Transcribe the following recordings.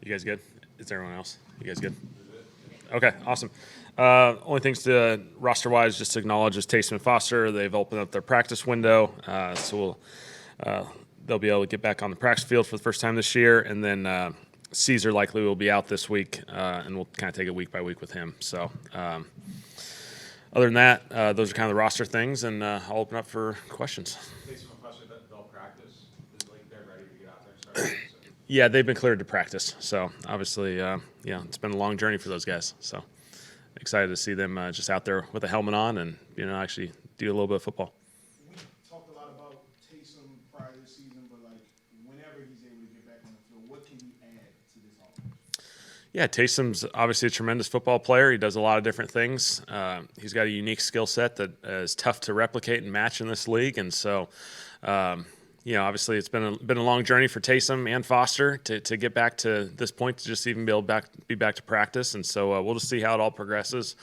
You guys good? Is everyone else? You guys good? Okay, awesome. Only things to roster-wise, just to acknowledge is Taysom and Foster. They've opened up their practice window, they'll be able to get back on the practice field for the first time this year. And then Caesar likely will be out this week, and we'll kind of take it week by week with him. So other than that, those are kind of the roster things, and I'll open up for questions. Taysom and Foster, they'll practice. Like they're ready to get out there and start practicing. Yeah, they've been cleared to practice. So obviously, it's been a long journey for those guys. So excited to see them just out there with a helmet on and actually do a little bit of football. We talked a lot about Taysom prior to this season, but like whenever he's able to get back on the field, what can he add to this offense? Yeah, Taysom's obviously a tremendous football player. He does a lot of different things. He's got a unique skill set that is tough to replicate and match in this league, and so. Obviously it's been a long journey for Taysom and Foster to get back to this point, to just even be able to be back to practice. And so we'll just see how it all progresses.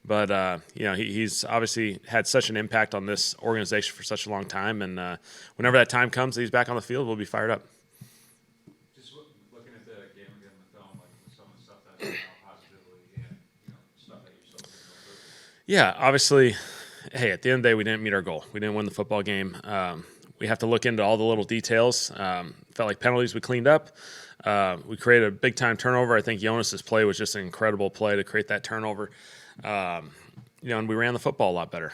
But, he's obviously had such an impact on this organization for such a long time. And whenever that time comes that he's back on the field, we'll be fired up. Just looking at the game again in the film, like some of the stuff that's positively and stuff that you're still looking for. Yeah, obviously, hey, at the end of the day, we didn't meet our goal. We didn't win the football game. We have to look into all the little details. Felt like penalties we cleaned up. We created a big-time turnover. I think Jonas's play was just an incredible play to create that turnover. And we ran the football a lot better.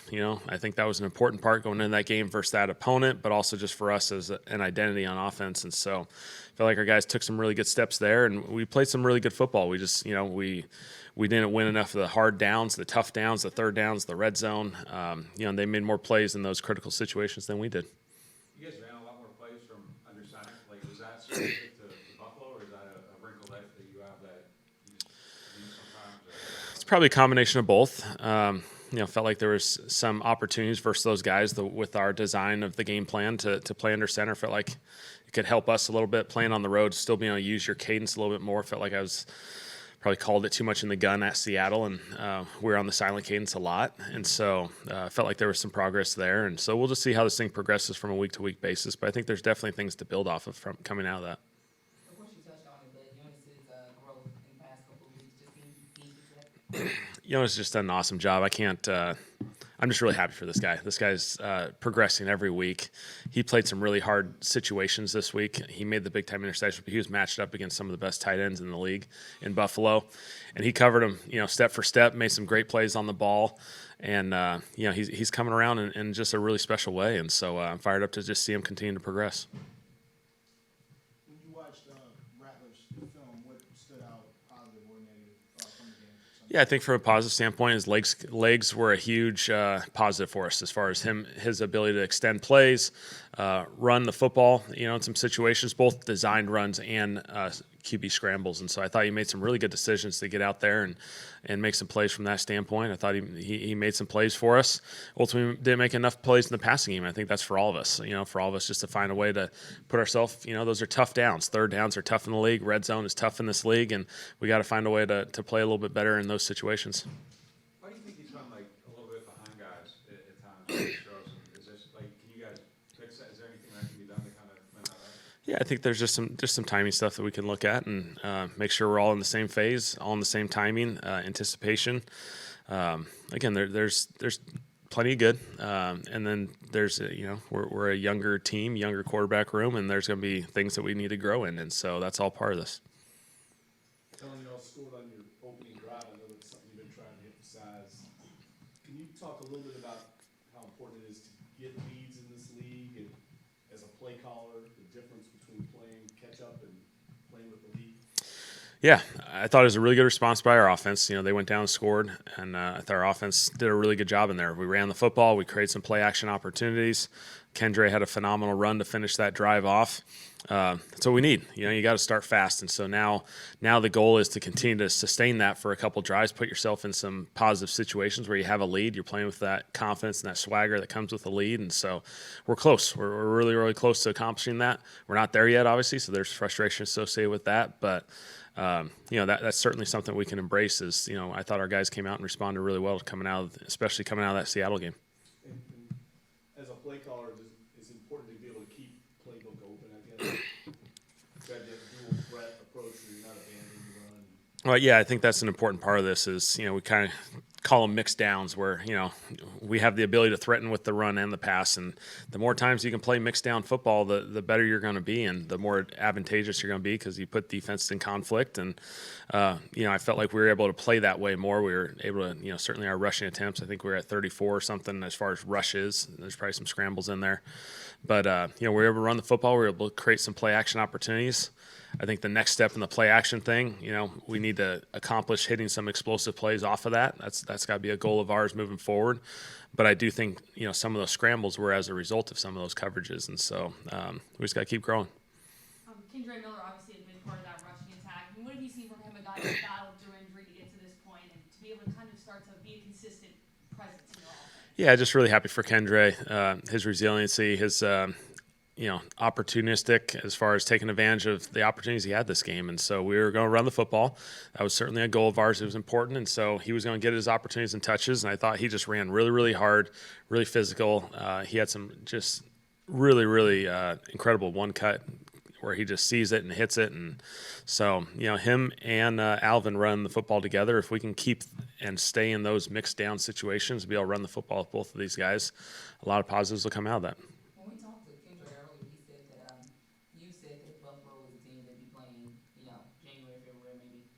I think that was an important part going into that game versus that opponent, but also just for us as an identity on offense. And so I feel like our guys took some really good steps there, and we played some really good football. We just, we didn't win enough of the hard downs, the tough downs, the third downs, the red zone. They made more plays in those critical situations than we did. You guys ran a lot more plays from under center. Like, was that specific to Buffalo, or is that a wrinkle that you have that you just use sometimes? It's probably a combination of both. Felt like there was some opportunities versus those guys with our design of the game plan to play under center. Felt like it could help us a little bit playing on the road, still being able to use your cadence a little bit more. Felt like I was probably called it too much in the gun at Seattle, and we were on the silent cadence a lot. And so I felt like there was some progress there. And so we'll just see how this thing progresses from a week-to-week basis. But I think there's definitely things to build off of from coming out of that. Of course, you touched on it, but Jonas's growth in the past couple of weeks, just can you Jonas just done an awesome job. I'm just really happy for this guy. This guy's progressing every week. He played some really hard situations this week. He made the big-time interception, but he was matched up against some of the best tight ends in the league in Buffalo. And he covered him, step for step, made some great plays on the ball. And, he's coming around in just a really special way. And so I'm fired up to just see him continue to progress. When you watched Rattlers film, what stood out positive or negative from the game? Yeah, I think from a positive standpoint, his legs were a huge positive for us as far as his ability to extend plays, run the football, in some situations, both designed runs and QB scrambles. And so I thought he made some really good decisions to get out there and make some plays from that standpoint. I thought he made some plays for us. Ultimately, didn't make enough plays in the passing game. I think that's for all of us, just to find a way to put ourselves, those are tough downs. Third downs are tough in the league. Red zone is tough in this league, and we got to find a way to play a little bit better in those situations. Why do you think he's run like a little bit behind guys at times? Is this like, can you guys fix that? Is there anything that can be done to kind of clean that up? Yeah, I think there's just some timing stuff that we can look at and make sure we're all in the same phase, all in the same timing, anticipation. Again, there's plenty of good, and then there's we're a younger team, younger quarterback room, and there's going to be things that we need to grow in, and so that's all part of this. Kellen, you all scored on your opening drive. I know that's something you've been trying to emphasize. Can you talk a little bit about how important it is to get leads in this league, and as a play caller, the difference between playing catch up and playing with the lead? Yeah, I thought it was a really good response by our offense. They went down and scored, and I thought our offense did a really good job in there. We ran the football. We created some play action opportunities. Kendre had a phenomenal run to finish that drive off. That's what we need. You got to start fast. And so now the goal is to continue to sustain that for a couple drives, put yourself in some positive situations where you have a lead. You're playing with that confidence and that swagger that comes with a lead. And so we're close. We're really, really close to accomplishing that. We're not there yet, obviously, so there's frustration associated with that. But that's certainly something we can embrace. I thought our guys came out and responded really well especially coming out of that Seattle game. And as a play caller, it's important to be able to keep playbook open, I guess. Try to dual threat approach where you're not abandoning Well, yeah, I think that's an important part of this is, we kind of call them mixed downs where, we have the ability to threaten with the run and the pass. And the more times you can play mixed down football, the better you're going to be and the more advantageous you're going to be because you put defense in conflict. And, I felt like we were able to play that way more. We were able to, certainly our rushing attempts, I think we were at 34 or something as far as rushes. There's probably some scrambles in there. But, we were able to run the football. We were able to create some play action opportunities. I think the next step in the play action thing, we need to accomplish hitting some explosive plays off of that. That's got to be a goal of ours moving forward. But I do think, some of those scrambles were as a result of some of those coverages. And so we just got to keep growing. Kendre Miller, obviously a big part of that rushing attack. I mean, what have you seen from him, a guy who's battled through injury to get to this point and to be able to kind of start to be a consistent presence in your offense? Yeah, just really happy for Kendre, his resiliency, his opportunistic as far as taking advantage of the opportunities he had this game. And so we were going to run the football. That was certainly a goal of ours. It was important. And so he was going to get his opportunities and touches. And I thought he just ran really, really hard, really physical. He had some just really, really incredible one cut where he just sees it and hits it. And so, him and Alvin run the football together. If we can keep and stay in those mixed down situations, be able to run the football with both of these guys, a lot of positives will come out of that. When we talked to Kendre earlier, he said that you said that Buffalo is a team that be playing, January, February maybe.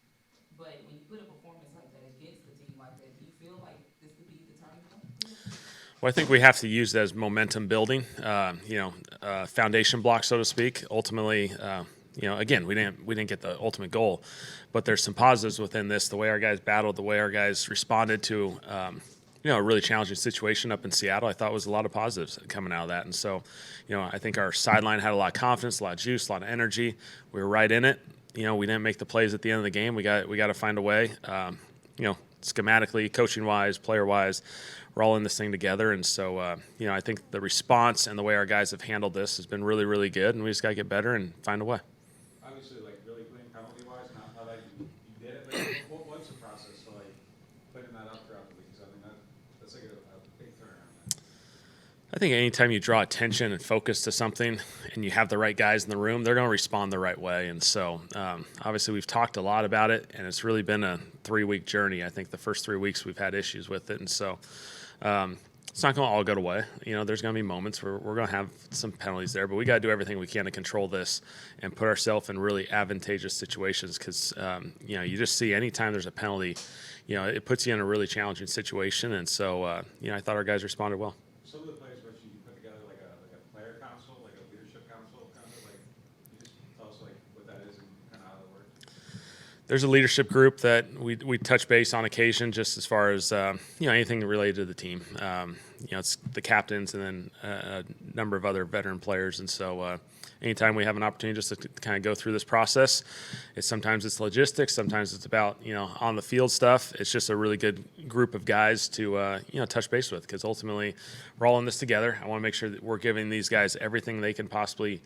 But when you put a performance like that against a team like that, do you feel like this could be the turning point? Well, I think we have to use that as momentum building, foundation block, so to speak. Ultimately, again, we didn't get the ultimate goal, but there's some positives within this. The way our guys battled, the way our guys responded to, a really challenging situation up in Seattle, I thought was a lot of positives coming out of that. And so, I think our sideline had a lot of confidence, a lot of juice, a lot of energy. We were right in it. We didn't make the plays at the end of the game. We got to find a way. Schematically, coaching-wise, player-wise, we're all in this thing together. And so, I think the response and the way our guys have handled this has been really, really good. And we just got to get better and find a way. Obviously, like really clean penalty wise, not that you did it, but what was the process to like putting that up throughout the week? Because I mean that's like a big turnaround. I think anytime you draw attention and focus to something and you have the right guys in the room, they're going to respond the right way. And so, obviously, we've talked a lot about it, and it's really been a 3-week journey. I think the first 3 weeks we've had issues with it. And so, it's not going to all go away. There's going to be moments where we're going to have some penalties there, but we got to do everything we can to control this and put ourselves in really advantageous situations because, you just see anytime there's a penalty, it puts you in a really challenging situation. And so, I thought our guys responded well. Some of the players which you put together like a player council, like a leadership council, kind of like you just tell us like what that is and kind of how that works. There's a leadership group that we touch base on occasion, just as far as anything related to the team. It's the captains and then a number of other veteran players, and so anytime we have an opportunity just to kind of go through this process, sometimes it's logistics, sometimes it's about on the field stuff. It's just a really good group of guys to touch base with because ultimately we're all in this together. I want to make sure that we're giving these guys everything they can possibly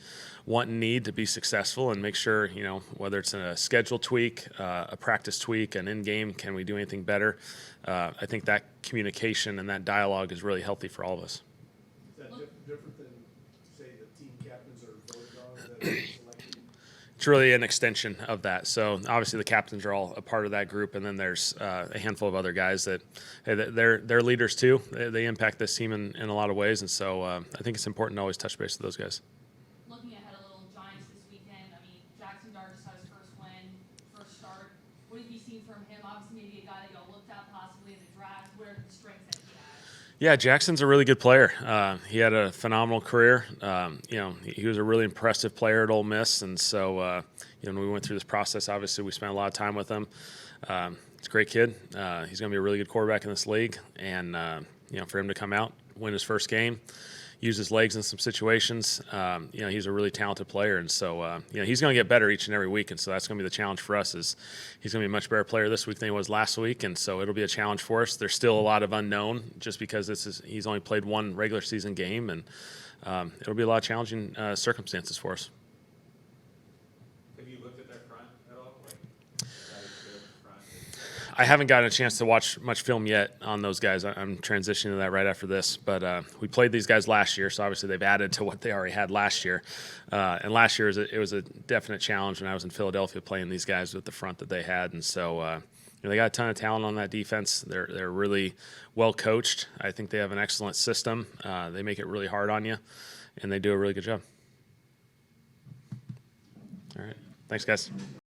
want and need to be successful, and make sure whether it's a schedule tweak, a practice tweak, an in-game, can we do anything better? I think that communication and that dialogue is really healthy for all of us. Is that different than, say, the team captains are voted on that are selected? It's really an extension of that. So obviously the captains are all a part of that group, and then there's a handful of other guys that they're leaders too. They impact this team in a lot of ways, and so I think it's important to always touch base with those guys. Looking ahead a little, Giants this weekend. I mean, Jackson Dart just had his first win, first start. What have you seen from him? Obviously, maybe a guy that y'all looked at possibly in the draft. What are the strengths that he has? Yeah, Jackson's a really good player. He had a phenomenal career. He was a really impressive player at Ole Miss, and so when we went through this process, obviously we spent a lot of time with him. He's a great kid. He's going to be a really good quarterback in this league, and for him to come out, win his first game, use his legs in some situations, he's a really talented player, and so he's going to get better each and every week, and so that's going to be the challenge for us. Is he's going to be a much better player this week than he was last week, and so it'll be a challenge for us. There's still a lot of unknown just because he's only played one regular season game, and it'll be a lot of challenging circumstances for us. Have you looked at their front at all? Like, front? I haven't gotten a chance to watch much film yet on those guys. I'm transitioning to that right after this. But we played these guys last year, so obviously they've added to what they already had last year. And last year it was a definite challenge when I was in Philadelphia playing these guys with the front that they had. And so they got a ton of talent on that defense. They're really well coached. I think they have an excellent system. They make it really hard on you, and they do a really good job. All right. Thanks, guys.